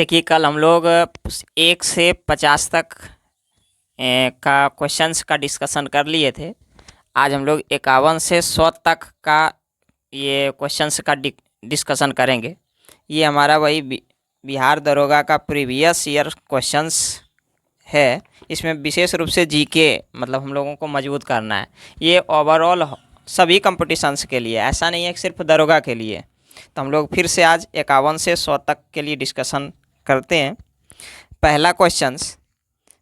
देखिए, कल हम लोग 1 से 50 तक का क्वेश्चंस का डिस्कशन कर लिए थे। आज हम लोग 51 से 100 तक का ये क्वेश्चंस का डिस्कशन करेंगे। ये हमारा वही बिहार दरोगा का प्रीवियस ईयर क्वेश्चंस है। इसमें विशेष रूप से जीके मतलब हम लोगों को मजबूत करना है। ये ओवरऑल सभी कंपटीशंस के लिए, ऐसा नहीं है कि सिर्फ दरोगा के लिए। तो हम लोग फिर से आज 51 से 100 तक के लिए डिस्कशन करते हैं। पहला क्वेश्चंस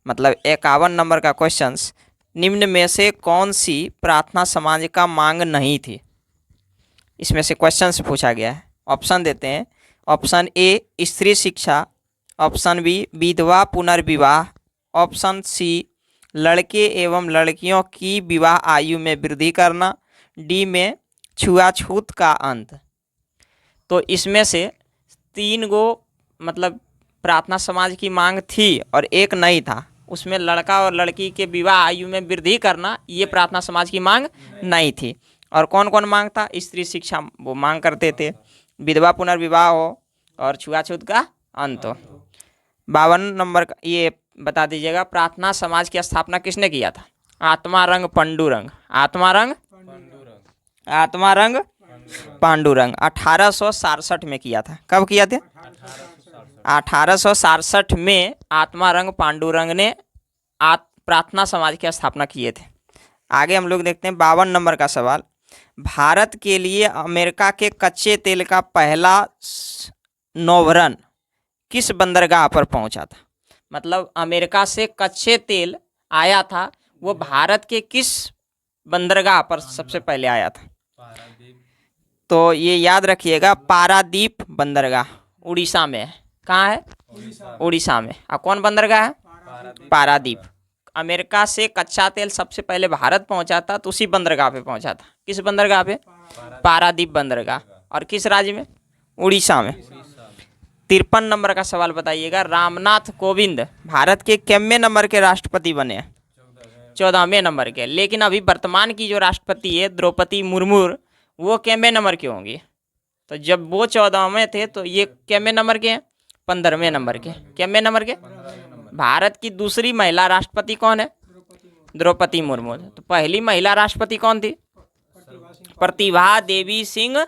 मतलब 51 नंबर का क्वेश्चंस, निम्न में से कौन सी प्रार्थना समाज का मांग नहीं थी? इसमें से क्वेश्चंस पूछा गया है। ऑप्शन देते हैं। ऑप्शन ए स्त्री शिक्षा, ऑप्शन बी विधवा पुनर्विवाह, ऑप्शन सी लड़के एवं लड़कियों की विवाह आयु में वृद्धि करना, डी में छुआछूत का अंत। तो इसमें से 3 गो मतलब प्रार्थना समाज की मांग थी और एक नहीं था। उसमें लड़का और लड़की के विवाह आयु में वृद्धि करना, ये प्रार्थना समाज की मांग नहीं थी। और कौन कौन मांग था? स्त्री शिक्षा वो मांग करते थे, विधवा पुनर्विवाह हो और छुआछूत का अंत हो। 52 नंबर का ये बता दीजिएगा, प्रार्थना समाज की स्थापना किसने किया था? आत्मारंग पांडुरंग। आत्मारंग पांडुरंग 1867 में किया था। कब किया था? 1867 में आत्मारंग पांडुरंग ने प्रार्थना समाज की स्थापना किए थे। आगे हम लोग देखते हैं 52 नंबर का सवाल, भारत के लिए अमेरिका के कच्चे तेल का पहला नौवहन किस बंदरगाह पर पहुंचा था? मतलब अमेरिका से कच्चे तेल आया था, वो भारत के किस बंदरगाह पर सबसे पहले आया था? तो ये याद रखिएगा, पारादीप बंदरगाह उड़ीसा में है। कहाँ है? उड़ीसा में। और कौन बंदरगाह है? पारादीप। अमेरिका से कच्चा तेल सबसे पहले भारत पहुंचा था, तो उसी बंदरगाह पे पहुंचा था। किस बंदरगाह पे? पारादीप बंदरगाह। और किस राज्य में? उड़ीसा में। 53 नंबर का सवाल बताइएगा, रामनाथ कोविंद भारत के कितने नंबर के राष्ट्रपति बने हैं? 14वें नंबर के। लेकिन अभी वर्तमान की जो राष्ट्रपति है द्रौपदी मुर्मू, वो कितने नंबर के होंगे? तो जब वो 14वें थे तो ये कितने नंबर के हैं? 15वें नंबर के। कितने नंबर के? भारत की दूसरी महिला राष्ट्रपति कौन है? द्रौपदी मुर्मू। तो पहली महिला राष्ट्रपति कौन थी? प्रतिभा देवी सिंह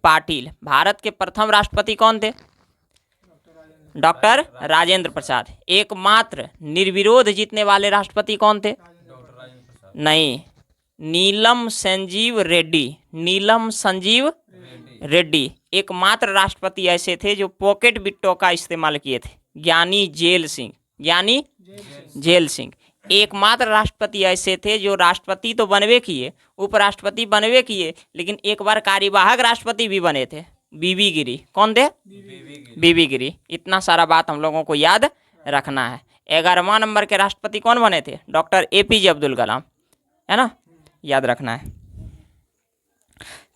पाटिल। भारत के प्रथम राष्ट्रपति कौन थे? डॉक्टर राजेंद्र प्रसाद। एकमात्र निर्विरोध जीतने वाले राष्ट्रपति कौन थे? नहीं, नीलम संजीव रेड्डी। नीलम संजीव रेड्डी एकमात्र राष्ट्रपति ऐसे थे जो पॉकेट बिट्टो का इस्तेमाल किए थे। ज्ञानी जेल सिंह। ज्ञानी जेल सिंह एकमात्र राष्ट्रपति ऐसे थे जो राष्ट्रपति तो बनवे किए, उपराष्ट्रपति बनवे किए, लेकिन एक बार कार्यवाहक राष्ट्रपति भी बने थे। बीबी गिरी। कौन थे? बीबी गिरी। इतना सारा बात हम लोगों को याद रखना है। 11वां नंबर के राष्ट्रपति कौन बने थे? डॉक्टर APJ अब्दुल कलाम, है ना, याद रखना है।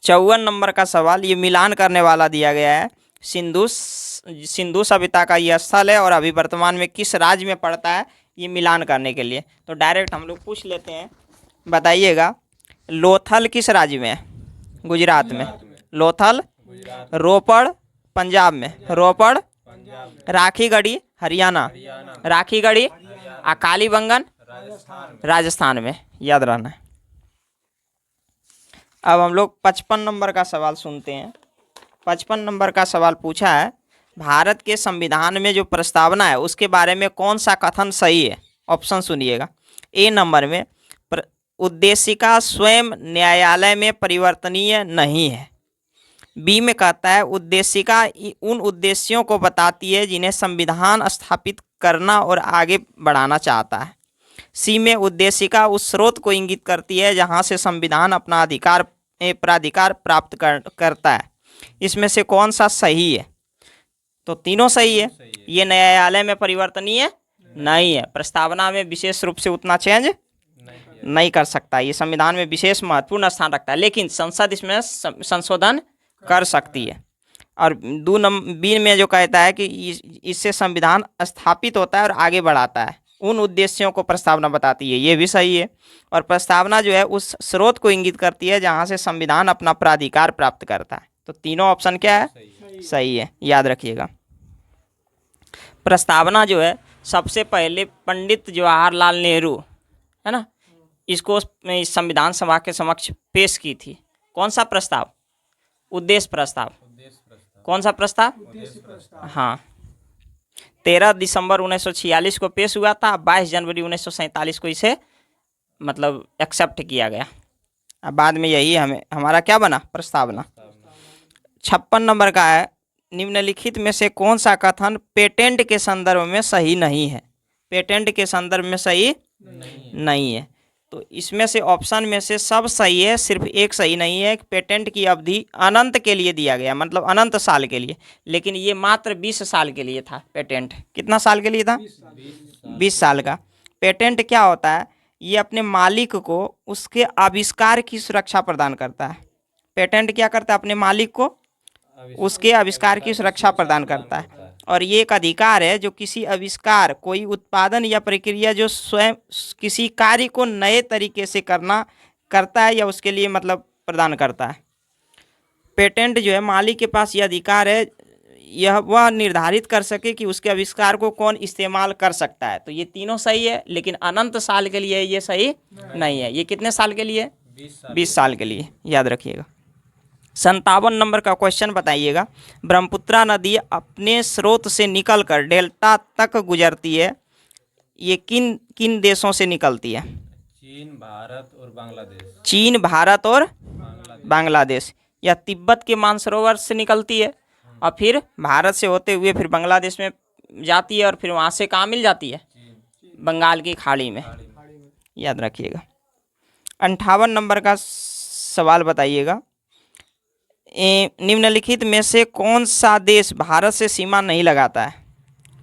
54 नंबर का सवाल, ये मिलान करने वाला दिया गया है। सिंधु सभ्यता का यह स्थल है और अभी वर्तमान में किस राज्य में पड़ता है? ये मिलान करने के लिए तो डायरेक्ट हम लोग पूछ लेते हैं। बताइएगा, लोथल किस राज्य में है? गुजरात में। लोथल। रोपड़ पंजाब में। रोपड़। राखीगढ़ी हरियाणा। राखीगढ़ी। कालीबंगन राजस्थान में। याद रहना है। अब हम लोग 55 नंबर का सवाल सुनते हैं। 55 नंबर का सवाल पूछा है, भारत के संविधान में जो प्रस्तावना है उसके बारे में कौन सा कथन सही है? ऑप्शन सुनिएगा। ए नंबर में उद्देशिका स्वयं न्यायालय में परिवर्तनीय नहीं है। बी में कहता है उद्देशिका उन उद्देश्यों को बताती है जिन्हें संविधान स्थापित करना और आगे बढ़ाना चाहता है। सी में उद्देशिका उस स्रोत को इंगित करती है जहां से संविधान अपना प्राधिकार प्राप्त करता है। इसमें से कौन सा सही है? तो तीनों सही है। ये न्यायालय में परिवर्तनीय नहीं है, प्रस्तावना में विशेष रूप से उतना चेंज नहीं कर सकता, ये संविधान में विशेष महत्वपूर्ण स्थान रखता है, लेकिन संसद इसमें संशोधन कर सकती है। और 2 नंबर बी में जो कहता है कि इससे संविधान स्थापित होता है और आगे बढ़ाता है, उन उद्देश्यों को प्रस्तावना बताती है, ये भी सही है। और प्रस्तावना जो है उस स्रोत को इंगित करती है जहां से संविधान अपना प्राधिकार प्राप्त करता है। तो तीनों ऑप्शन क्या है? सही है, याद रखिएगा। प्रस्तावना जो है सबसे पहले पंडित जवाहरलाल नेहरू, है ना, इसको इस संविधान सभा के समक्ष पेश की थी। कौन सा प्रस्ताव? उद्देश्य प्रस्ताव। कौन सा प्रस्ताव? हाँ, 13 दिसंबर 1946 को पेश हुआ था। 22 जनवरी 1947 को इसे मतलब एक्सेप्ट किया गया। अब बाद में यही हमारा क्या बना? प्रस्तावना। 56 नंबर का है, निम्नलिखित में से कौन सा कथन पेटेंट के संदर्भ में सही नहीं है? पेटेंट के संदर्भ में सही नहीं है। तो इसमें से ऑप्शन में से सब सही है, सिर्फ एक सही नहीं है। पेटेंट की अवधि अनंत के लिए दिया गया, मतलब अनंत साल के लिए, लेकिन ये मात्र 20 साल के लिए था। पेटेंट कितना साल के लिए था? 20 साल का। पेटेंट क्या होता है? ये अपने मालिक को उसके आविष्कार की सुरक्षा प्रदान करता है। पेटेंट क्या करता है? अपने मालिक को उसके आविष्कार की सुरक्षा प्रदान करता है। और ये एक अधिकार है जो किसी आविष्कार, कोई उत्पादन या प्रक्रिया जो स्वयं किसी कार्य को नए तरीके से करता है या उसके लिए मतलब प्रदान करता है। पेटेंट जो है, मालिक के पास ये अधिकार है, यह वह निर्धारित कर सके कि उसके आविष्कार को कौन इस्तेमाल कर सकता है। तो ये तीनों सही है, लेकिन अनंत साल के लिए ये सही नहीं है। ये कितने साल के लिए? 20 साल के लिए, याद रखिएगा। 57 नंबर का क्वेश्चन बताइएगा। ब्रह्मपुत्रा नदी अपने स्रोत से निकलकर डेल्टा तक गुजरती है, ये किन किन देशों से निकलती है? चीन, भारत और बांग्लादेश। चीन, भारत और बांग्लादेश। या तिब्बत के मानसरोवर से निकलती है और फिर भारत से होते हुए फिर बांग्लादेश में जाती है और फिर वहाँ से कहाँ मिल जाती है? बंगाल की खाड़ी में, याद रखिएगा। 58 नंबर का सवाल बताइएगा। निम्नलिखित में से कौन सा देश भारत से सीमा नहीं लगाता है?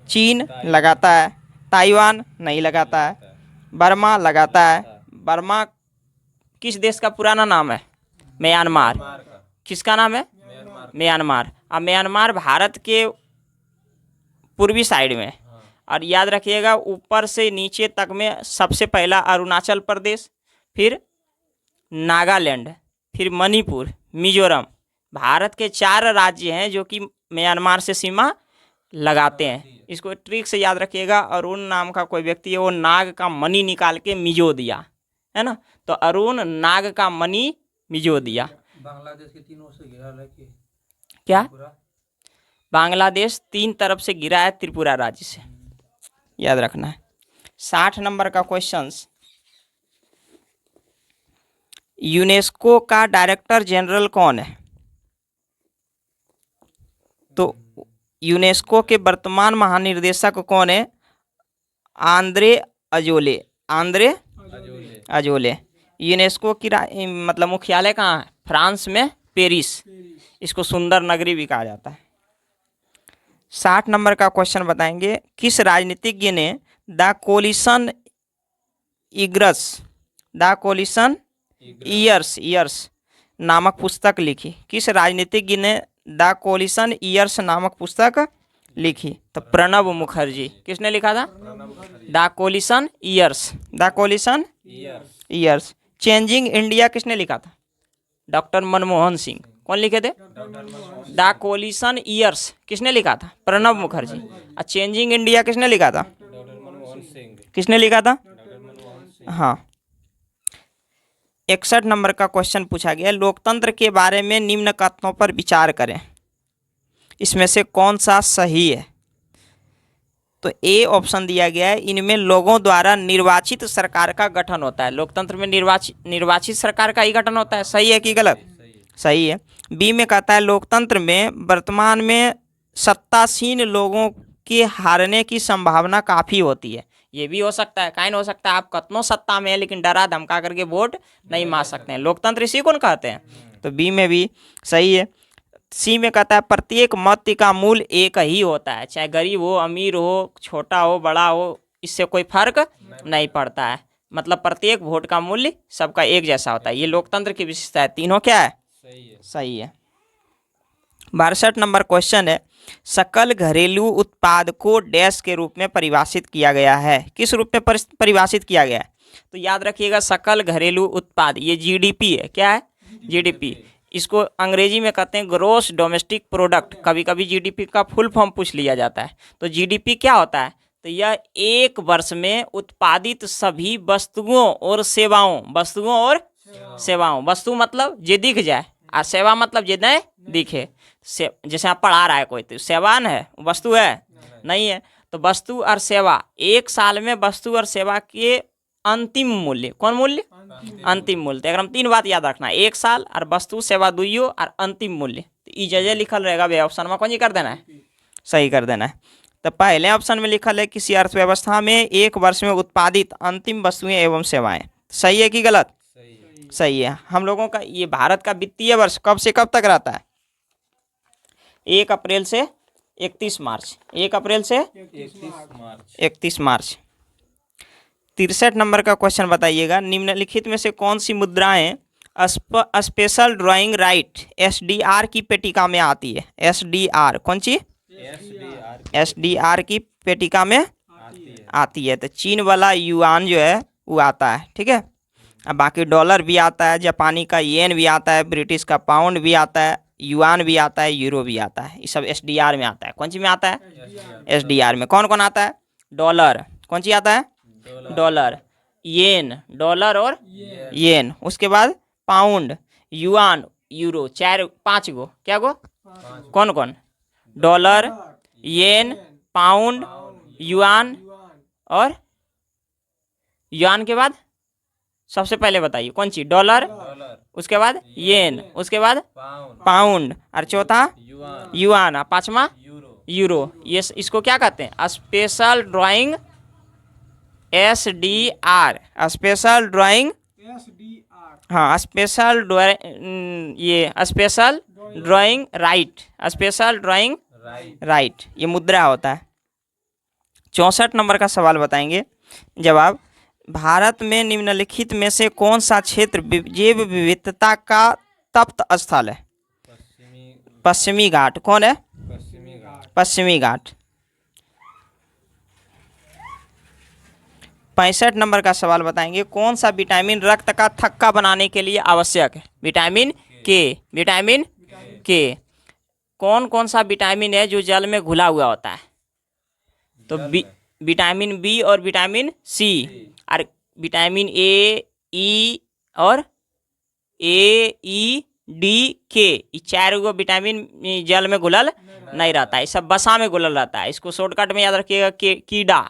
चीन लगाता है, ताइवान नहीं लगाता है, बर्मा लगाता है। बर्मा किस देश का पुराना नाम है? म्यांमार। किसका नाम है? म्यांमार। अब म्यांमार भारत के पूर्वी साइड में, और याद रखिएगा ऊपर से नीचे तक में सबसे पहला अरुणाचल प्रदेश, फिर नागालैंड, फिर मणिपुर, मिजोरम। भारत के 4 राज्य हैं जो कि म्यांमार से सीमा लगाते हैं। इसको ट्रिक से याद रखिएगा। अरुण नाम का कोई व्यक्ति है, वो नाग का मणि निकाल के मिजो दिया, है ना, तो अरुण नाग का मणि मिजो दिया। बांग्लादेश के तीनों से घिरा है कि क्या? बांग्लादेश 3 तरफ से घिरा है त्रिपुरा राज्य से, याद रखना है। 60 नंबर का क्वेश्चन, यूनेस्को का डायरेक्टर जनरल कौन है? तो यूनेस्को के वर्तमान महानिर्देशक कौन है? Andre Azoulay. Andre Azoulay. UNESCO की मतलब मुख्यालय कहाँ है? फ्रांस में, पेरिस। इसको सुंदर नगरी भी कहा जाता है। 60 नंबर का क्वेश्चन बताएंगे। किस राजनीतिज्ञ ने द कोलिशन ईयर्स नामक पुस्तक लिखी? किस राजनीतिज्ञ ने द कोलिशन ईयर्स नामक पुस्तक लिखी? तो प्रणब मुखर्जी। किसने लिखा था? The coalition years. Changing India किसने लिखा था? डॉक्टर मनमोहन सिंह। कौन लिखे थे? द कोलिशन ईयर्स किसने लिखा था? प्रणब मुखर्जी। और चेंजिंग इंडिया किसने लिखा था? किसने लिखा था? हाँ। 61 नंबर का क्वेश्चन पूछा गया, लोकतंत्र के बारे में निम्न कथनों पर विचार करें, इसमें से कौन सा सही है? तो ए ऑप्शन दिया गया है, इनमें लोगों द्वारा निर्वाचित सरकार का गठन होता है। लोकतंत्र में निर्वाचित सरकार का ही गठन होता है। सही है कि गलत? सही है। बी में कहता है लोकतंत्र में वर्तमान में सत्तासीन लोगों के हारने की संभावना काफ़ी होती है। ये भी हो सकता है, काइन हो सकता है आप कतनों सत्ता में है लेकिन डरा धमका करके वोट नहीं मार सकते हैं। लोकतंत्र इसी को कहते हैं। तो बी में भी सही है। सी में कहता है प्रत्येक मत का मूल्य एक ही होता है, चाहे गरीब हो, अमीर हो, छोटा हो, बड़ा हो, इससे कोई फर्क नहीं पड़ता है। मतलब प्रत्येक वोट का मूल्य सबका एक जैसा होता है। ये लोकतंत्र की विशेषता है। तीनों क्या है? सही है। 62 नंबर क्वेश्चन है, सकल घरेलू उत्पाद को डैश के रूप में परिभाषित किया गया है? किस रूप में परिभाषित किया गया है? तो याद रखिएगा सकल घरेलू उत्पाद, ये जीडीपी है। क्या है? जीडीपी। इसको अंग्रेजी में कहते हैं ग्रोस डोमेस्टिक प्रोडक्ट। कभी कभी जीडीपी का फुल फॉर्म पूछ लिया जाता है। तो जीडीपी क्या होता है? तो यह एक वर्ष में उत्पादित सभी वस्तुओं और सेवाओं, वस्तु मतलब जे दिख जाए, और सेवा मतलब जे नहीं दिखे। जैसे आप पढ़ा रहा है कोई, तो सेवा न है, वस्तु है नहीं है। तो वस्तु और सेवा, एक साल में वस्तु और सेवा के अंतिम मूल्य, कौन मूल्य? अंतिम मूल्य। तो अगर हम 3 बात याद रखना है, एक साल और वस्तु सेवा दुइयो और अंतिम मूल्य, तो ई जगह लिखल रहेगा वे ऑप्शन में, कौन जी कर देना है, सही कर देना है। तो पहले ऑप्शन में लिखल है किसी अर्थव्यवस्था में एक वर्ष में उत्पादित अंतिम वस्तुएं एवं सेवाएं। सही है कि गलत? सही है। हम लोगों का ये भारत का वित्तीय वर्ष कब से कब तक रहता है? 1 अप्रैल से 31 मार्च। 1 अप्रैल से 31 मार्च। 63 नंबर का क्वेश्चन बताइएगा, निम्नलिखित में से कौन सी मुद्राएं स्पेशल ड्राइंग राइट एसडीआर की पेटिका में आती है? एसडीआर कौन सी? एसडीआर की पेटिका में आती है। तो चीन वाला युआन जो है वो आता है, ठीक है। अब बाकी डॉलर भी आता है, जापानी का येन भी आता है, ब्रिटिश का पाउंड भी आता है, युआन भी आता है, यूरो भी आता है। ये सब एसडीआर में आता है। कौन सी में आता है? एसडीआर में। कौन कौन आता है? डॉलर, कौन सी आता है? डॉलर, येन, डॉलर और येन। उसके बाद पाउंड, युआन, यूरो, 5 गो, क्या गो? कौन कौन? डॉलर, येन, पाउंड, युआन और युआन के बाद सबसे पहले बताइए कौन सी? डॉलर, उसके बाद येन, उसके बाद पाउंड, और चौथा युआन, और 5वां यूरो। ये इसको क्या कहते हैं? Special drawing SDR, special drawing, हाँ स्पेशल ये special drawing right, special drawing right, ये मुद्रा होता है। 64 नंबर का सवाल बताएंगे जवाब, भारत में निम्नलिखित में से कौन सा क्षेत्र जैव विविधता का तप्त स्थल है? पश्चिमी घाट। कौन है? पश्चिमी घाट। 65 नंबर का सवाल बताएंगे, कौन सा विटामिन रक्त का थक्का बनाने के लिए आवश्यक है? विटामिन के। विटामिन के। कौन कौन सा विटामिन है जो जल में घुला हुआ होता है? तो विटामिन बी और विटामिन सी, और विटामिन ए, ई और डी, के, ये 4 गो विटामिन जल में घुलल नहीं रहता है, ये सब बसा में घुलल रहता है। इसको शॉर्टकट में याद रखिएगा, कीड़ा,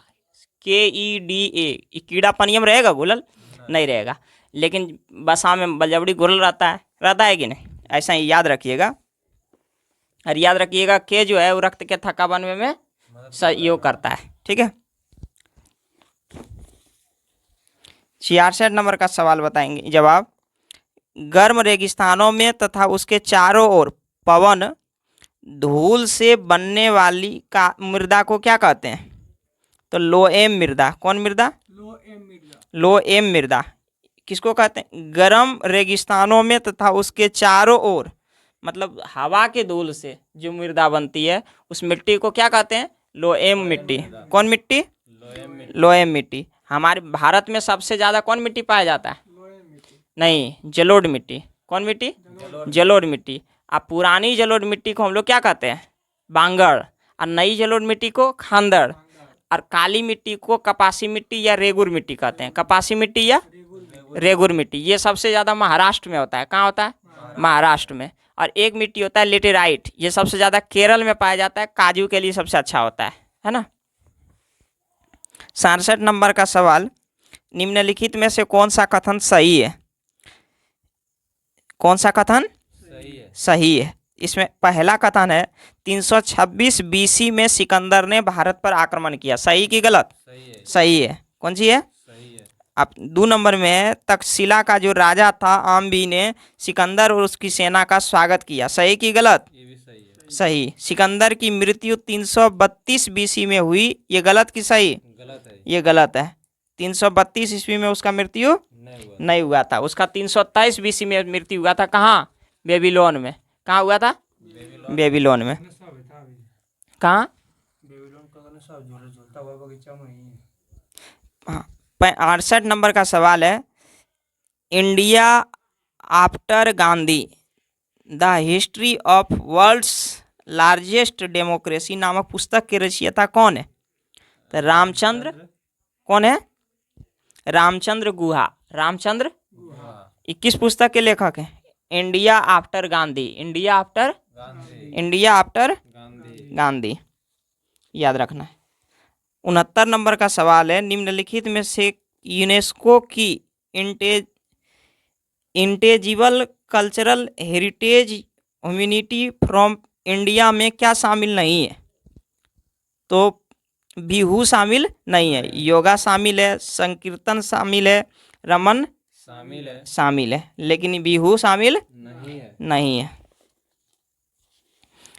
KEDA। कीड़ा पानी में रहेगा, घुलल नहीं रहेगा, लेकिन बसा में बलजबड़ी घुलल रहता है कि नहीं? ऐसा ही याद रखिएगा। और याद रखिएगा के जो है वो रक्त के थक्का बनने में सहयोग करता है, ठीक है। 66 नंबर का सवाल बताएंगे जवाब, गर्म रेगिस्तानों में तथा उसके चारों ओर पवन धूल से बनने वाली का मृदा को क्या कहते हैं? तो लोएम मृदा। कौन मृदा? लोएम मृदा। किसको कहते हैं? गर्म रेगिस्तानों में तथा उसके चारों ओर, मतलब हवा के धूल से जो मृदा बनती है उस मिट्टी को क्या कहते हैं? लोएम मिट्टी। कौन मिट्टी? लोएम मिट्टी। हमारे भारत में सबसे ज्यादा कौन मिट्टी पाया जाता है? नहीं, जलोढ़ मिट्टी। कौन मिट्टी? जलोढ़ मिट्टी। अब पुरानी जलोढ़ मिट्टी को हम लोग क्या कहते हैं? बांगड़। और नई जलोढ़ मिट्टी को खांदड़। और काली मिट्टी को कपासी मिट्टी या रेगुर मिट्टी कहते हैं। कपासी मिट्टी या रेगुर मिट्टी, ये सबसे ज्यादा महाराष्ट्र में होता है। कहाँ होता है? महाराष्ट्र में। और एक मिट्टी होता है लेटेराइट, ये सबसे ज्यादा केरल में पाया जाता है, काजू के लिए सबसे अच्छा होता है ना। 67 नंबर का सवाल, निम्नलिखित में से कौन सा कथन सही है? कौन सा कथन सही है? इसमें पहला कथन है 326 BC में सिकंदर ने भारत पर आक्रमण किया। सही कि गलत? सही है। कौन सी है? अब 2 नंबर में है, तक्षशिला का जो राजा था आम्बी ने सिकंदर और उसकी सेना का स्वागत किया। सही कि गलत? सही। सिकंदर की मृत्यु 332 BC में हुई, ये गलत कि सही? ये गलत है। 332 ईस्वी में उसका मृत्यु नहीं हुआ था, उसका 323 BC में मृत्यु हुआ था। कहाँ? बेबीलोन में। कहाँ हुआ था? बेबीलोन में। कहाँ? 68 नंबर का सवाल है, India after Gandhi the history of world's largest democracy नामक पुस्तक के रचयिता कौन है? तो रामचंद्र, कौन है? रामचंद्र गुहा। रामचंद्र गुहा। 21 पुस्तक के लेखक हैं। India after Gandhi, India after Gandhi. India after Gandhi. Gandhi, याद रखना है। 69 नंबर का सवाल है, निम्नलिखित में से यूनेस्को की intangible cultural heritage humanity from India में क्या शामिल नहीं है? तो बिहू शामिल नहीं है, योगा शामिल है, संकीर्तन शामिल है, रमन शामिल है, लेकिन बिहू शामिल नहीं है।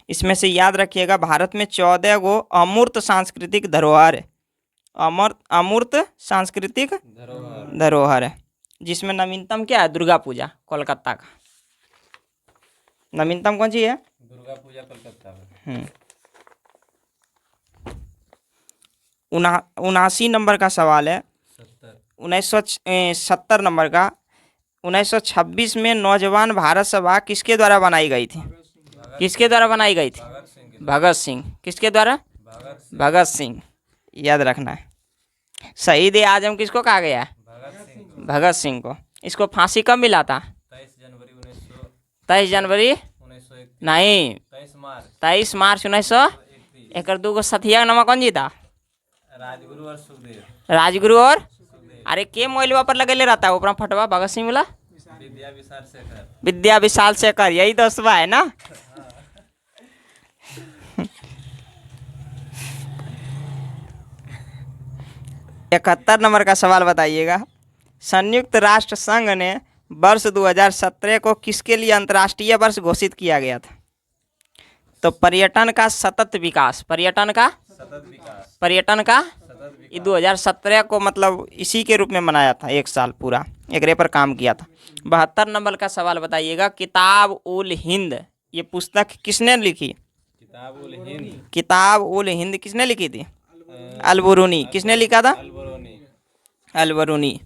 इसमें से याद रखिएगा, भारत में 14 गो अमूर्त सांस्कृतिक धरोहर है। अमूर्त सांस्कृतिक धरोहर है, जिसमें नवीनतम क्या है? दुर्गा पूजा, कोलकाता का नवीनतम कौन सी है? दुर्गा पूजा कोलकाता में। 79 नंबर का सवाल है, 1970 नंबर का। 1926 में नौजवान भारत सभा किसके द्वारा बनाई गई थी? किसके द्वारा बनाई गई थी? भगत सिंह। किसके द्वारा? भगत सिंह, याद रखना है। शहीद ए आजम किसको कहा गया है? भगत सिंह को। इसको फांसी कब मिला था? 23 जनवरी नहीं, 23 मार्च 1900। एक दूगो सथिया नामा कौन जी था? राजगुरु और सुखदेव। राजगुरु और अरे के मोबाइल पर लगेले रहता है ऊपर फटवा भगत सिंह वाला? विद्या विशाल शेखर, यही दोस्तवा है ना। इकहत्तर नंबर का सवाल बताइएगा, संयुक्त राष्ट्र संघ ने वर्ष 2017 को किसके लिए अंतर्राष्ट्रीय वर्ष घोषित किया गया था? तो पर्यटन का सतत विकास, पर्यटन का 2017 को मतलब इसी के रूप में मनाया था, एक साल पूरा एकरे पर काम किया था। 72 नंबर का सवाल बताइएगा, किताब उल हिंद ये पुस्तक किसने लिखी? किताब उल हिंद किसने लिखी थी? अल-बरूनी। किसने लिखा था? अल-बरूनी।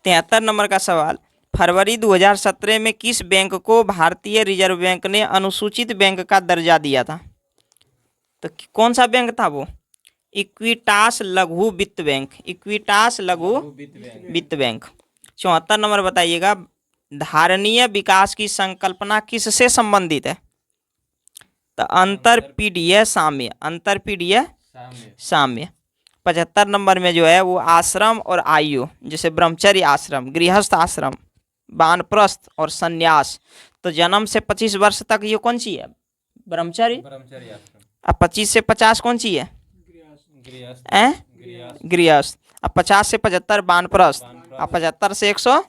73 नंबर का सवाल, फरवरी 2017 में किस बैंक को भारतीय रिजर्व बैंक ने अनुसूचित बैंक का दर्जा दिया था? तो कौन सा बैंक था वो? इक्विटास लघु वित्त बैंक, इक्विटास लघु वित्त बैंक। 74 नंबर बताइएगा, धारणीय विकास की संकल्पना किससे संबंधित है? तो अंतरपीढ़ीय साम्य, अंतरपीढ़ीय साम्य। 75 नंबर में जो है वो आश्रम और आयु, जैसे ब्रह्मचर्य आश्रम, गृहस्थ आश्रम, वानप्रस्थ और संन्यास। तो जन्म से 25 वर्ष तक ये कौन सी है? ब्रह्मचर्य। अब 25 से 50 कौन सी है? गृहस्थ। अब 50 से 75 वानप्रस्थ। अब 75 से 100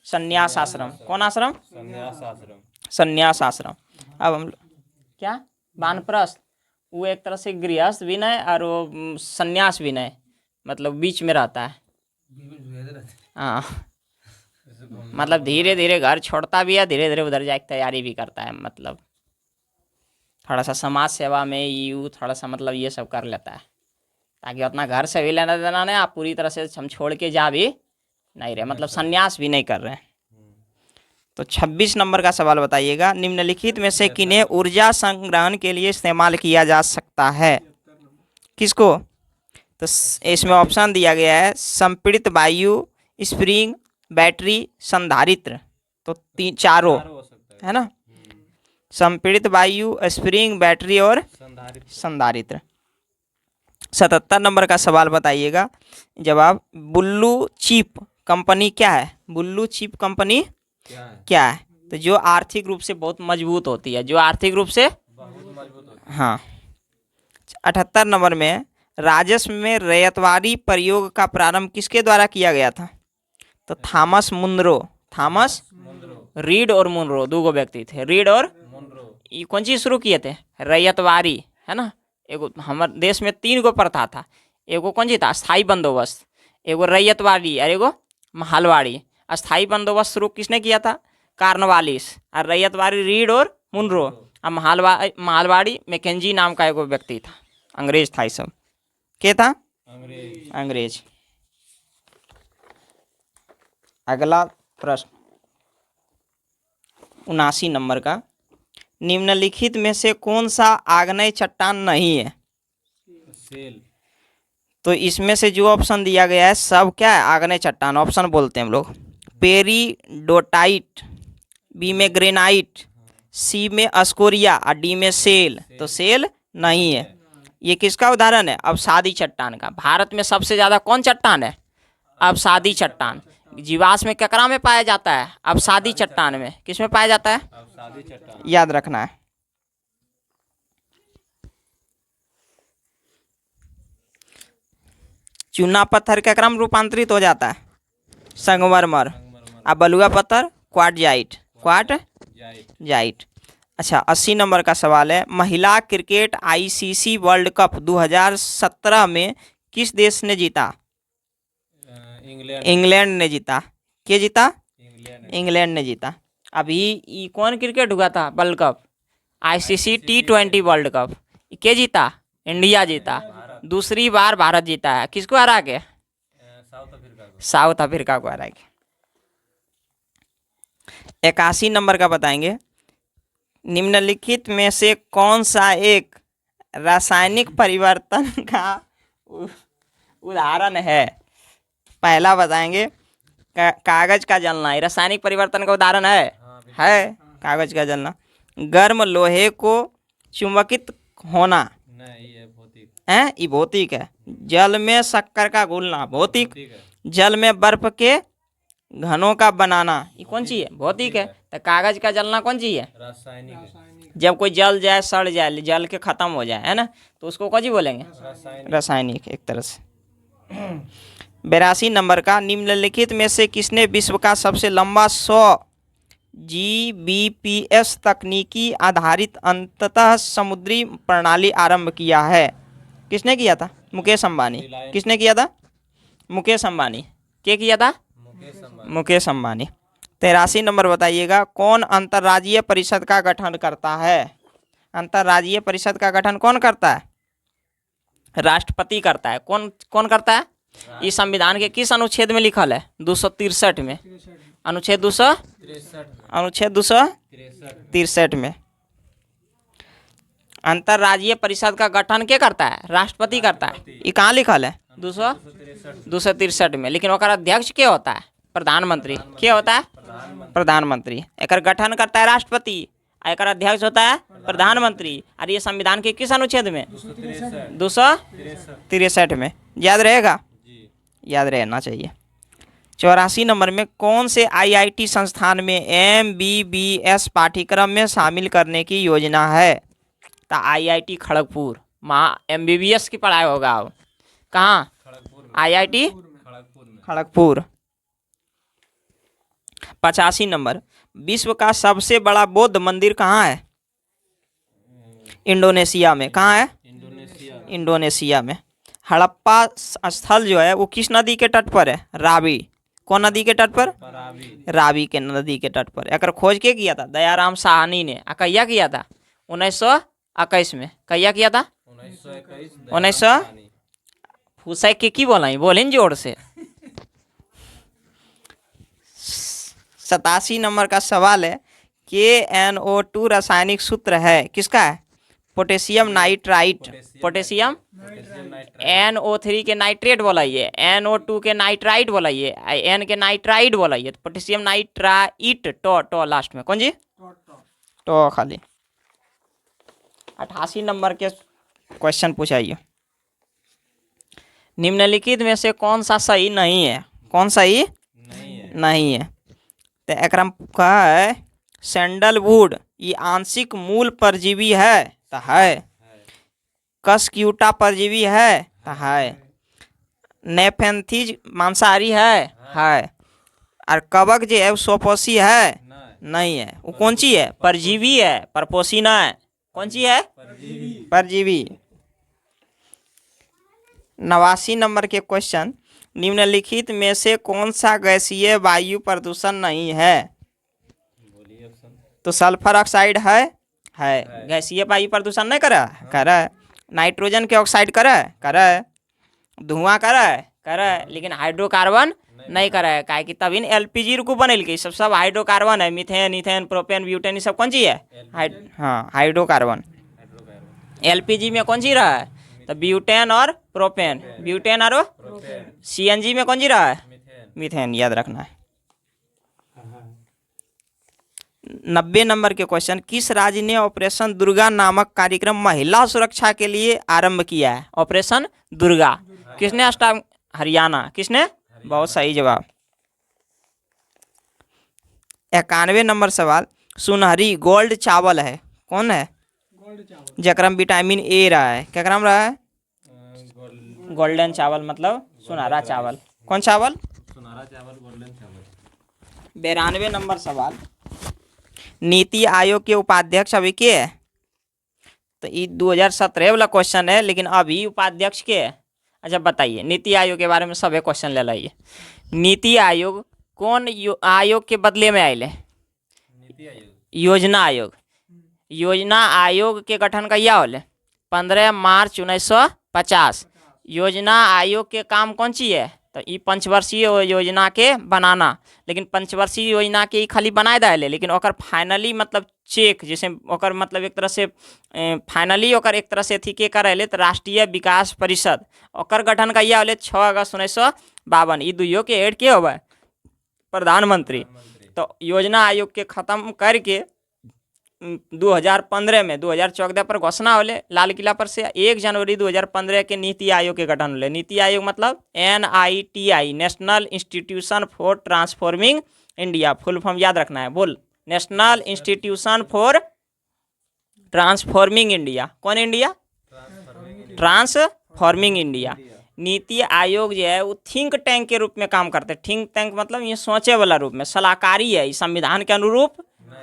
संन्यास आश्रम। कौन आश्रम? संन्यास आश्रम। अब हम क्या वानप्रस्थ, वो एक तरह से गृहस्थ विनय और वो संन्यास विनय, मतलब बीच में रहता है। हाँ, मतलब धीरे धीरे घर छोड़ता भी है, धीरे धीरे उधर जाके तैयारी भी करता है, मतलब थोड़ा सा समाज सेवा में यू थोड़ा सा मतलब ये सब कर लेता है, ताकि अपना घर से भी लेना देना नहीं, आप पूरी तरह से हम छोड़ के जा भी नहीं रहे, मतलब संन्यास भी नहीं कर रहे हैं। तो 26 नंबर का सवाल बताइएगा, निम्नलिखित में से किन्हें ऊर्जा संग्रहण के लिए इस्तेमाल किया जा सकता है? किसको? तो इसमें ऑप्शन दिया गया है, संपीड़ित वायु, स्प्रिंग, बैटरी, संधारित्र। तो चारों है ना, संपीड़ित वायु, स्प्रिंग, बैटरी और संधारित्र। 77 नंबर का सवाल बताइएगा, जवाब, बुल्लू चिप कंपनी क्या है? बुल्लू चिप कंपनी क्या है? तो जो आर्थिक रूप से बहुत मजबूत होती है, जो आर्थिक रूप से हाँ। 78 नंबर में, राजस्व में रैयतवारी प्रयोग का प्रारंभ किसके द्वारा किया गया था? तो थॉमस मुनरो। थॉमस रीड और मुनरो, दो गो व्यक्ति थे, रीड और ये कौन चीज शुरू किए थे? रैयतवारी, है ना। एगो हमारे देश में 3 गो प्रथा था, एगो कौन सी था? स्थायी बंदोबस्त, एगो रैयतवारी और एगो महलवाड़ी। अस्थाई बंदोबस्त शुरू किसने किया था? कार्नवालिस। और रैयतवारी रीड और मुनरो। और महलवाड़ी मैकेंजी नाम का एगो व्यक्ति था, अंग्रेज था। ये सब क्या था? अंग्रेज। अगला प्रश्न, 79 नंबर का, निम्नलिखित में से कौन सा आग्नेय चट्टान नहीं है? सेल। तो इसमें से जो ऑप्शन दिया गया है सब क्या है? आग्नेय चट्टान। ऑप्शन बोलते हैं हम लोग। पेरीडोटाइट, बी में ग्रेनाइट, सी में अस्कोरिया और डी में सेल। तो सेल नहीं है। ये किसका उदाहरण है? अवसादी चट्टान का। भारत में सबसे ज्यादा कौन चट्टान है? अवसादी चट्टान। जीवाश्म में केकरा में पाया जाता है? अवसादी चट्टान में। किस में पाया जाता है? अब शादी चट्टान। याद रखना है। चूना पत्थर केकरा में रूपांतरित हो जाता है? संगमरमर। अब बलुआ पत्थर क्वार्टजाइट। क्वार्टजाइट। अच्छा, 80 नंबर का सवाल है, महिला क्रिकेट आईसीसी वर्ल्ड कप 2017 में किस देश ने जीता? इंग्लैंड। इंग्लैंड ने जीता। के जीता? इंग्लैंड। इंग्लैंड ने जीता। अभी ये कौन क्रिकेट हुआ था world cup? ICC T20 world cup. के जीता? इंडिया जीता। दूसरी बार भारत जीता है। किसको हरा के? साउथ अफ्रीका को। साउथ अफ्रीका को हरा के। 81 नंबर का बताएंगे, निम्नलिखित में से कौन सा एक रासायनिक परिवर्तन का उदाहरण है? पहला बताएंगे, कागज का जलना। ये रासायनिक परिवर्तन का उदाहरण है कागज का जलना। गर्म लोहे को चुंबकित होना नहीं, ये भौतिक है, ये भौतिक है। जल में शक्कर का घुलना भौतिक। है। जल में बर्फ के घनों का बनाना, ये कौन चीज है? भौतिक है। तो कागज का जलना कौन चीज है? रासायनिक है। जब कोई जल जाए, सड़ जाए, जल के खत्म हो जाए, है ना, तो उसको कौन चीज बोलेंगे? रासायनिक। रासायनिक, एक तरह से। 82 नंबर का, निम्नलिखित में से किसने विश्व का सबसे लंबा 100 Gbps तकनीकी आधारित अंततः समुद्री प्रणाली आरंभ किया है? किसने किया था? मुकेश अंबानी। किसने किया था? मुकेश अंबानी। क्या किया था? मुकेश अंबानी। 83 नंबर बताइएगा, कौन अंतर्राज्यीय परिषद का गठन करता है? अंतर्राज्यीय परिषद का गठन कौन करता है? राष्ट्रपति करता है। कौन कौन करता है? इस संविधान के किस अनुच्छेद में लिखल है? 263 में। अनुच्छेद 263 में। अंतर्राज्यीय परिषद का गठन क्या करता है? राष्ट्रपति करता है। ये कहाँ लिखल है? 263 में। लेकिन ओकर अध्यक्ष क्या होता है? प्रधानमंत्री। क्या होता है? प्रधानमंत्री। एकर गठन करता है राष्ट्रपति, एकर अध्यक्ष होता है प्रधानमंत्री। और ये संविधान के किस अनुच्छेद में? 263 में। याद रहेगा? याद रहना चाहिए। 84 नंबर में, कौन से IIT संस्थान में MBBS पाठ्यक्रम में शामिल करने की योजना है? तो IIT खड़गपुर। MBBS की पढ़ाई होगा अब कहाँ? IIT खड़गपुर। 85 नंबर, विश्व का सबसे बड़ा बौद्ध मंदिर कहाँ है? इंडोनेशिया में। कहाँ है? इंडोनेशिया में। हड़प्पा स्थल जो है वो किस नदी के तट पर है? रावी। कौन नदी के तट पर? रावी के नदी के तट पर। एकर खोज के किया था? दयाराम साहनी ने। कहिया किया था? 1921 में। कहिया किया था? 1900 फूसा के की बोला? बोलें जोर से। 87 नंबर का सवाल है, KNO2 रासायनिक सूत्र है किसका है? Potassium nitrite. पोटेशियम NO3 के नाइट्रेट बोलाइए, NO2 के नाइट्राइट बोलाइए, N के नाइट्राइड बोलाइए। Potassium nitrite. टो लास्ट में। कौन जी? टो खाली। 88 नंबर के क्वेश्चन पूछाइए, निम्नलिखित में से कौन सा सही नहीं है? कौन सही नहीं है? तो एकरम का है सैंडलवुड, ये आंशिक मूल परजीवी है तो है। कस्क्यूटा परजीवी है तो है। नेफेंथीज मांसाहारी है। और कवक जो है वो सोपोषी है नहीं है। वो कौन सी है? परजीवी है, परपोषी ना है। कौन सी है? परजीवी। 89 नंबर के क्वेश्चन, निम्नलिखित में से कौन सा गैसीय वायु प्रदूषण नहीं है? तो सल्फर ऑक्साइड है गैसीय वायु प्रदूषण नहीं कर है। नाइट्रोजन के ऑक्साइड कर है धुआं कर है लेकिन हाइड्रोकार्बन नहीं करे है, काहे कि तभी एलपीजी को बनल के सब हाइड्रोकार्बन है, मीथेन इथेन प्रोपेन ब्यूटेन ये सब कौन चीज है? हाँ हाइड्रोकार्बन। हाइड्रोकार्बन। एलपीजी में कौन सी रहा है? तो ब्यूटेन और प्रोपेन, ब्यूटेन और प्रोपेन। सीएनजी में कौन सी रहा है? मीथेन। मीथेन, याद रखना है। 90 नंबर के क्वेश्चन, किस राज्य ने ऑपरेशन दुर्गा नामक कार्यक्रम महिला सुरक्षा के लिए आरंभ किया है? ऑपरेशन दुर्गा किसने स्टार्ट? हरियाणा। किसने? बहुत सही जवाब। 91 नंबर सवाल, सुनहरी गोल्ड चावल है कौन है? जकरम विटामिन ए रहा है, क्या क्रम रहा है? गोल्डन चावल मतलब सुनहरा चावल। कौन चावल? सुनहरा चावल, गोल्डन चावल। 92 नंबर सवाल, नीति आयोग के उपाध्यक्ष अभी के है? तो ये 2017 वाला क्वेश्चन है, लेकिन अभी उपाध्यक्ष के है। अच्छा बताइए, नीति आयोग के बारे में सभी क्वेश्चन ले लाइए। नीति आयोग कौन आयोग के बदले में आयल है? नीति आयोग। योजना आयोग। योजना आयोग के गठन कहिया होले? 15 मार्च 1950। योजना आयोग के काम कौन सी है? तो ये पंचवर्षीय योजना के बनाना, लेकिन पंचवर्षीय योजना के खाली बनाए दिले, लेकिन ओकर फाइनली मतलब चेक जैसे ओकर मतलब एक तरह से फाइनली ओकर एक तरह से अथी के करेले तो राष्ट्रीय विकास परिषद। ओकर गठन कहिया होले? 6 अगस्त 1952। ये दुइयों के हेड के होवे? प्रधानमंत्री। तो योजना आयोग के खत्म करके 2015 में 2014 पर घोषणा होले लाल किला पर से 1 जनवरी 2015 के नीति आयोग के गठन होले। नीति आयोग मतलब NITI, national institution for transforming India. Full form याद रखना है, बोल। National institution for transforming India. कौन India? Transforming India. NITI Aayog जो है वो थिंक टैंक के रूप में काम करते हैं। थिंक टैंक मतलब ये सोचे वाला रूप में, सलाहकारी है, संविधान के अनुरूप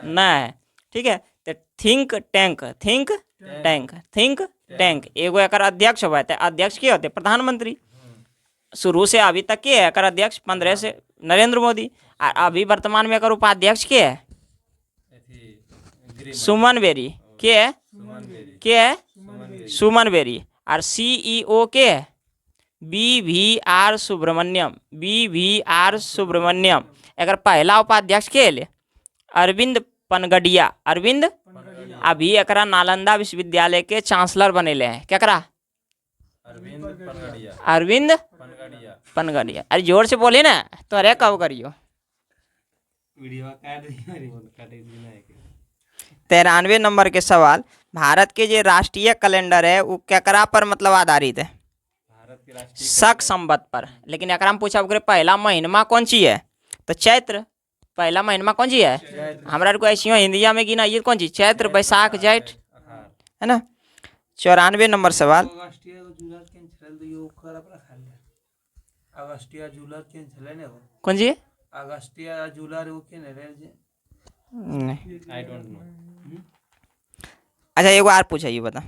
न है। ठीक है, तो think tank, think tank, think tank एगो एकर अध्यक्ष हुआ है। अध्यक्ष के होते? प्रधानमंत्री। शुरू से अभी तक के है एकर अध्यक्ष 15 से नरेंद्र मोदी। और अभी वर्तमान में एकर उपाध्यक्ष के है? सुमन बेरी। के है? के है? सुमन बेरी। और CEO के है? BVR सुब्रमण्यम। BVR सुब्रमण्यम। एकर पहला उपाध्यक्ष के है? अरविंद पनगडिया। अरविंद। अभी एकरा नालंदा विश्वविद्यालय के चांसलर बनेले हैं। क्या करा? अरविंद पनगडिया। अरविंद पनगडिया। पनगडिया। अरे जोर से बोली ना, तो अरे कब करियो। 93 नंबर के सवाल, भारत के जो राष्ट्रीय कैलेंडर है वो केकरा पर मतलब आधारित है? भारत के राष्ट्रीय शक संवत पर। लेकिन एकरा में पूछा पहला महीनमा कौन सी है? तो चैत्र। पहला महीनमा कौन सी है? हमारा को ऐसी हिंदिया में गिना ये कौन सी? चैत्र, बैसाख, जेठ, है ना। 94 नंबर सवाल, कौन सी? I don't know. अच्छा एगो और पूछा, ये बता,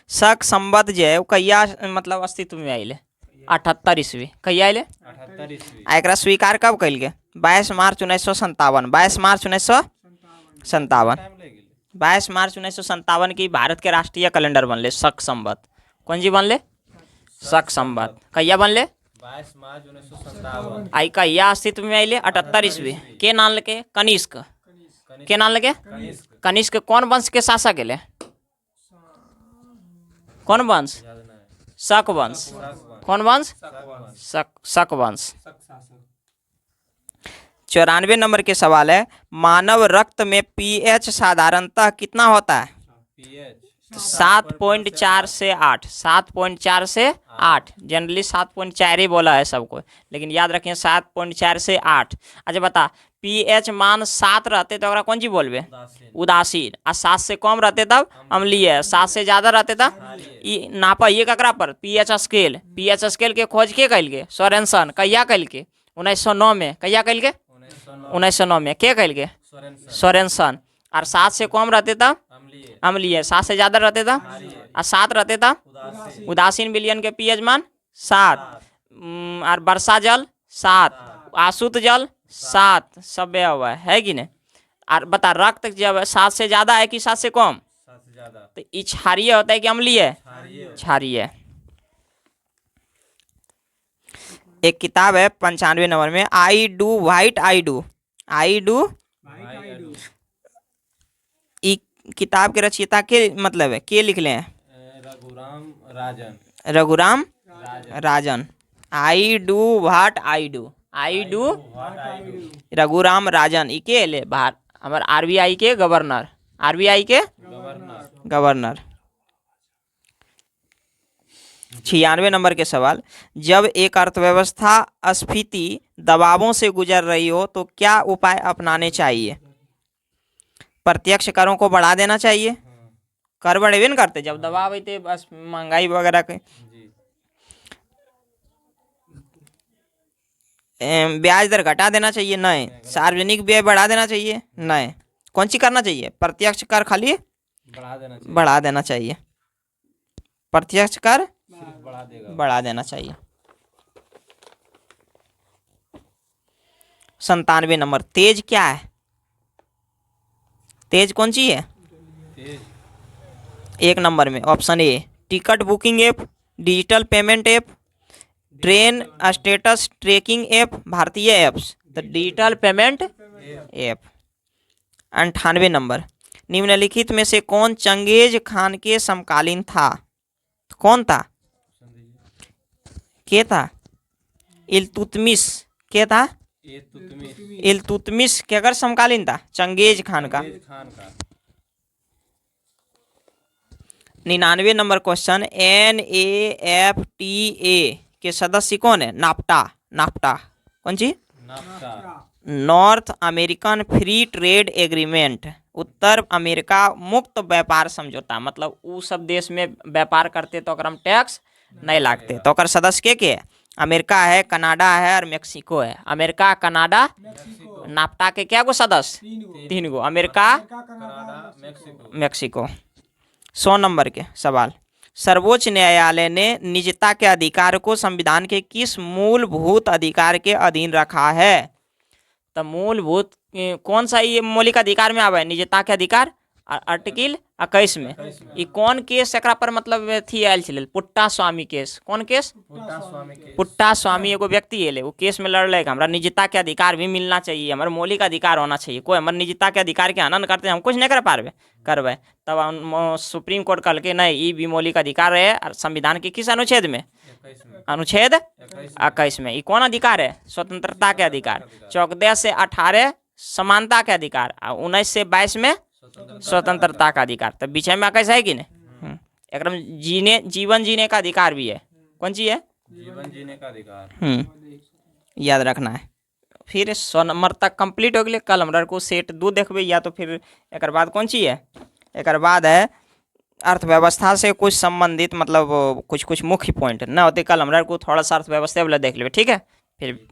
शक संवत जो है वो कहिया मतलब अस्तित्व में आइले? 78 ईस्वी। कहिया आइले? 78 ईस्वी। एकरा स्वीकार कब कल गए? 22 मार्च 1957। 22 मार्च 1957। टाइम ले गेल। 22 मार्च 1957 की भारत के राष्ट्रीय कैलेंडर बनले शक संवत। कौन जी बनले? शक संवत। कहिया बनले? 22 मार्च 1957। आई कहिया अस्तित्व में आइले? 78 ईस्वी। के नाम लेके? कनिष्क। के नाम लेके? कनिष्क। कनिष्क कौन वंश के शासक गेले? कौन वंश? याद ना है। शक वंश। कौन वंश? शक वंश। 94 नंबर के सवाल है, मानव रक्त में pH साधारणतः कितना होता है? पीएच 7.4 से 8। 7.4 से 8। जनरली 7.4 ही बोला है सबको, लेकिन याद रखिए 7.4 से 8। अच्छा बता, pH मान 7 रहते तो कौन सी बोलबे? उदासीन। और 7 से कम रहते तब अम्लीय। 7 से ज्यादा रहते तब ई नापा ये ककरा पर? pH scale. pH स्केल के खोज के कैल के? सोरेनसन। कहिया कैल के? 1909 में। कहिया कैल के? 1909 में। के कैल के? सोरेनसन। और 7 से कम रहते तब अम्लीय। 7 से ज्यादा रहते तब और 7 रहते तब उदासीन। विलियन के pH मान 7। और वर्षा जल 7। आशुत जल 7। सब हुआ है कि नहीं? और बता, रक्त जब 7 से ज्यादा है कि 7 से कम? 7 से ज्यादा। तो ये क्षारीय होता है कि अम्लीय? क्षारीय। क्षारीय। एक किताब है 95 नंबर में, I do what I do. I do, ई किताब के रचयिता के मतलब है, के लिख ले हैं? Raghuram Rajan. Raghuram Rajan. Rajan. I do what I do, I do what I do. Raghuram Rajan. ई के ले बाहर हमारे आरबीआई के गवर्नर, आरबीआई के गवर्नर। गवर्नर। 96 नंबर के सवाल, जब एक अर्थव्यवस्था अस्फीति दबावों से गुजर रही हो तो क्या उपाय अपनाने चाहिए? प्रत्यक्ष करों को बढ़ा देना चाहिए, कर बढ़ेबे न करते जब दबाव आते बस महंगाई वगैरह के। जी। ब्याज दर घटा देना चाहिए, नहीं। सार्वजनिक व्यय बढ़ा देना चाहिए, नहीं। कौन सी करना चाहिए? प्रत्यक्ष कर खाली बढ़ा देना चाहिए। बढ़ा देना चाहिए, प्रत्यक्ष कर सिर्फ बढ़ा देगा। बढ़ा देना चाहिए। 97 नंबर, तेज क्या है? तेज कौन सी है? तेज। 1 नंबर में option A ticket booking app, digital payment app, train status tracking app, भारतीय ऐप्स। तो डिजिटल पेमेंट ऐप। 98 नंबर, निम्नलिखित में से कौन चंगेज खान के समकालीन था? कौन था? के था? इल्तुतमिश। के था? इल्तुतमिश के अगर समकालीन था चंगेज खान का। चंगेज खान का। 99 नंबर क्वेश्चन, NAFTA के सदस्य कौन है? नाफ्टा। नाफ्टा कौन सी? NAFTA. North American free trade agreement, उत्तर अमेरिका मुक्त व्यापार समझौता। मतलब उ सब देश में व्यापार करते तो अगर हम टैक्स नहीं लागते। तो अगर सदस्य के है? अमेरिका है, कनाडा है और मेक्सिको है। अमेरिका, कनाडा, नाफ्टा के क्या गो सदस्य? 3 गो, America, Canada, Mexico. Mexico. 100 number के सवाल, सर्वोच्च न्यायालय ने निजता के अधिकार को संविधान के किस मूलभूत अधिकार के अधीन रखा है? तो मूलभूत कौन सा ये मौलिक अधिकार में आवे? निजता के अधिकार, आर्टिकल 21 में। ये कौन केस एकरा पर मतलब थी आयल छे? पुट्टा स्वामी केस। कौन केस? पुट्टा स्वामी के। पुट्टा स्वामी एगो व्यक्ति है, वो केस में लड़ कि हमरा निजता के अधिकार भी मिलना चाहिए, हमारे मौलिक अधिकार होना चाहिए। कोई हमारे निजता के अधिकार के हनन करते हम कुछ नहीं कर पारबे करबे। तब सुप्रीम कोर्ट कहल के नहीं, ये भी मौलिक अधिकार है। और संविधान के किस अनुच्छेद में? 21 में। अनुच्छेद 21 में। ये कौन अधिकार है? स्वतंत्रता के अधिकार। 14 से 18 समानता के अधिकार, और 19 से 22 में स्वतंत्रता का अधिकार। तो बीच में कैसा है कि नहीं? एकदम जीवन जीने का अधिकार भी है। कौन सी है? जीवन जीने का अधिकार। याद रखना है। फिर 100 नंबर तक कंप्लीट हो गए। कल हमरा को सेट 2 देखबे, या तो फिर एक बाद कौन सी है? एक बाद है अर्थव्यवस्था से कुछ संबंधित, मतलब कुछ मुख्य पॉइंट ना होते। कल हमरा को थोड़ा सा अर्थव्यवस्था वाला देख लेबे, ठीक है? फिर